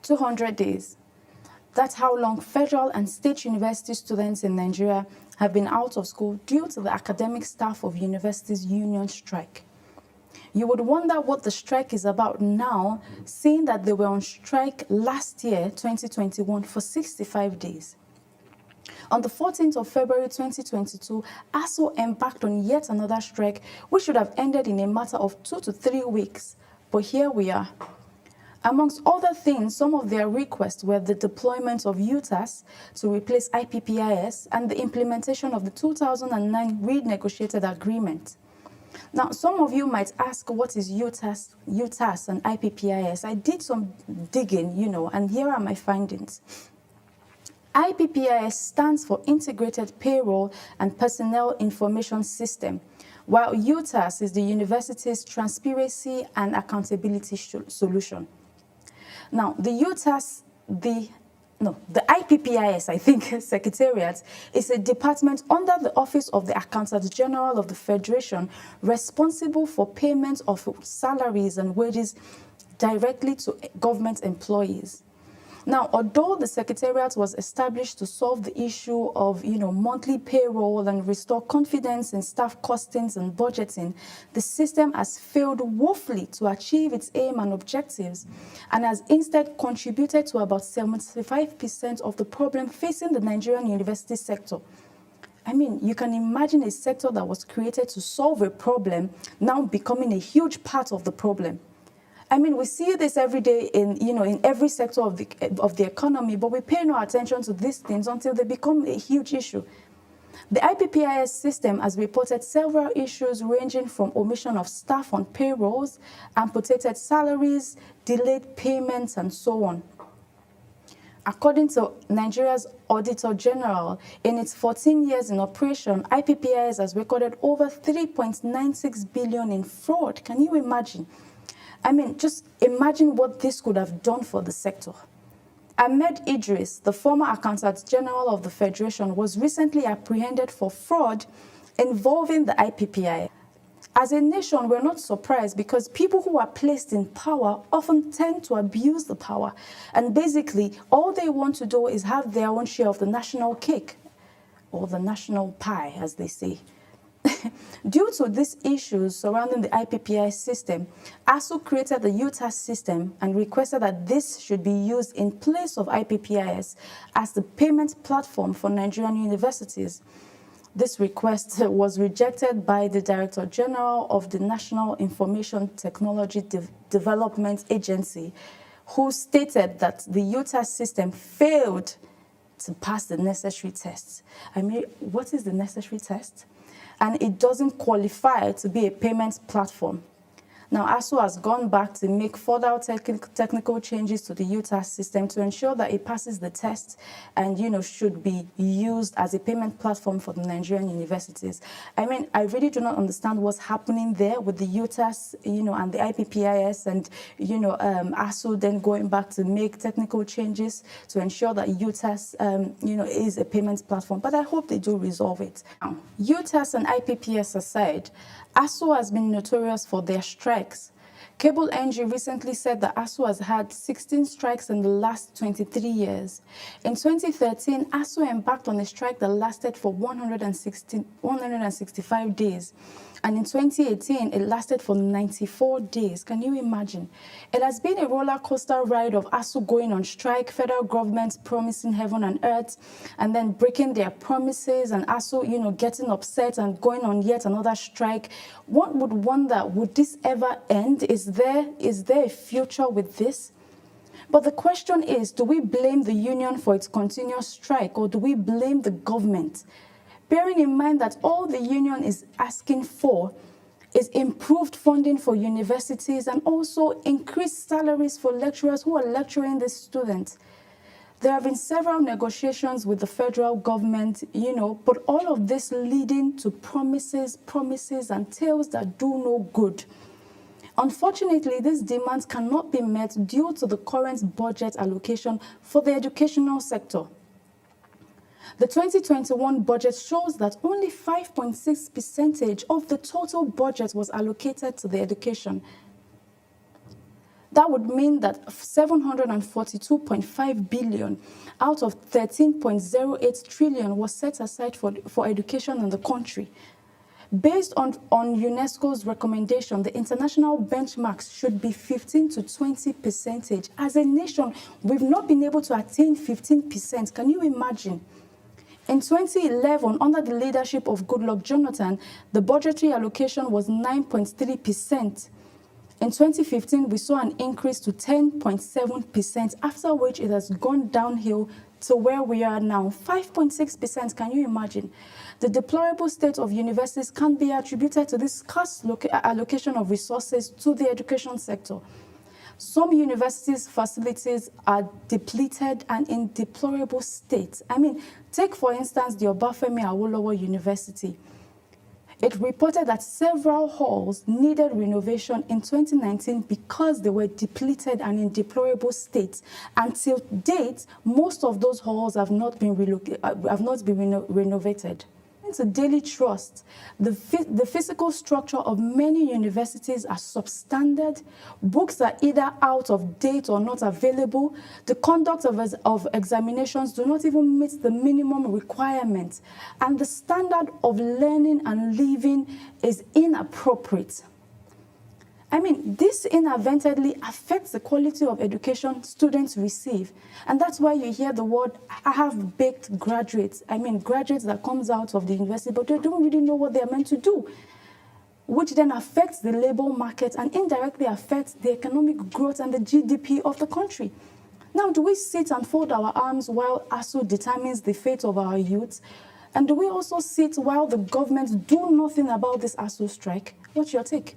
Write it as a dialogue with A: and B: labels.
A: 200 days. That's how long federal and state university students in Nigeria have been out of school due to the academic staff of universities' union strike. You would wonder what the strike is about now, seeing that they were on strike last year, 2021, for 65 days. On the 14th of February 2022, ASUU embarked on yet another strike, which should have ended in a matter of 2 to 3 weeks. But here we are. Amongst other things, some of their requests were the deployment of UTAS to replace IPPIS and the implementation of the 2009 renegotiated agreement. Now, some of you might ask, what is UTAS and IPPIS? I did some digging, and here are my findings. IPPIS stands for Integrated Payroll and Personnel Information System, while UTAS is the university's Transparency and Accountability Solution. Now, the IPPIS, I think, Secretariat, is a department under the Office of the Accountant General of the Federation responsible for payment of salaries and wages directly to government employees. Now, although the Secretariat was established to solve the issue of, monthly payroll and restore confidence in staff costings and budgeting, the system has failed woefully to achieve its aim and objectives and has instead contributed to about 75% of the problem facing the Nigerian university sector. I mean, you can imagine a sector that was created to solve a problem now becoming a huge part of the problem. I mean, we see this every day in every sector of the economy, but we pay no attention to these things until they become a huge issue. The IPPIS system has reported several issues ranging from omission of staff on payrolls, amputated salaries, delayed payments, and so on. According to Nigeria's Auditor General, in its 14 years in operation, IPPIS has recorded over 3.96 billion in fraud. Can you imagine? I mean, just imagine what this could have done for the sector. Ahmed Idris, the former Accountant General of the Federation, was recently apprehended for fraud involving the IPPI. As a nation, we're not surprised because people who are placed in power often tend to abuse the power. And basically, all they want to do is have their own share of the national cake, or the national pie, as they say. Due to these issues surrounding the IPPI system, ASUU created the UTAS system and requested that this should be used in place of IPPIS as the payment platform for Nigerian universities. This request was rejected by the Director General of the National Information Technology Development Agency, who stated that the UTAS system failed to pass the necessary tests. I mean, what is the necessary test? And it doesn't qualify to be a payment platform. Now, ASUU has gone back to make further technical changes to the UTAS system to ensure that it passes the test and, should be used as a payment platform for the Nigerian universities. I mean, I really do not understand what's happening there with the UTAS, and the IPPIS and, ASUU then going back to make technical changes to ensure that UTAS, is a payment platform. But I hope they do resolve it. Now, UTAS and IPPIS aside, ASUU has been notorious for their strikes. Cable NG recently said that ASUU has had 16 strikes in the last 23 years. In 2013, ASUU embarked on a strike that lasted for 165 days. And in 2018, it lasted for 94 days. Can you imagine? It has been a roller coaster ride of ASUU going on strike, federal government promising heaven and earth, and then breaking their promises, and ASUU, getting upset and going on yet another strike. One would wonder, would this ever end? Is there a future with this? But the question is, do we blame the union for its continuous strike, or do we blame the government? Bearing in mind that all the union is asking for is improved funding for universities and also increased salaries for lecturers who are lecturing the students. There have been several negotiations with the federal government, but all of this leading to promises, and tales that do no good. Unfortunately, these demands cannot be met due to the current budget allocation for the educational sector. The 2021 budget shows that only 5.6% of the total budget was allocated to the education. That would mean that 742.5 billion out of 13.08 trillion was set aside for education in the country. Based on UNESCO's recommendation, the international benchmarks should be 15 to 20%. As a nation, we've not been able to attain 15%. Can you imagine? In 2011, under the leadership of Goodluck Jonathan, the budgetary allocation was 9.3%. In 2015, we saw an increase to 10.7%, after which it has gone downhill to where we are now, 5.6%. Can you imagine? The deplorable state of universities can be attributed to this scarce allocation of resources to the education sector. Some universities' facilities are depleted and in deplorable state. I mean, take for instance the Obafemi Awolowo University. It reported that several halls needed renovation in 2019 because they were depleted and in deplorable states. Until date, most of those halls have not been renovated. To daily trust, the physical structure of many universities are substandard. Books are either out of date or not available. The conduct of examinations do not even meet the minimum requirements. And the standard of learning and living is inappropriate. I mean, this inadvertently affects the quality of education students receive. And that's why you hear the word half-baked graduates. I mean, graduates that comes out of the university, but they don't really know what they're meant to do, which then affects the labor market and indirectly affects the economic growth and the GDP of the country. Now, do we sit and fold our arms while ASUU determines the fate of our youth? And do we also sit while the government do nothing about this ASUU strike? What's your take?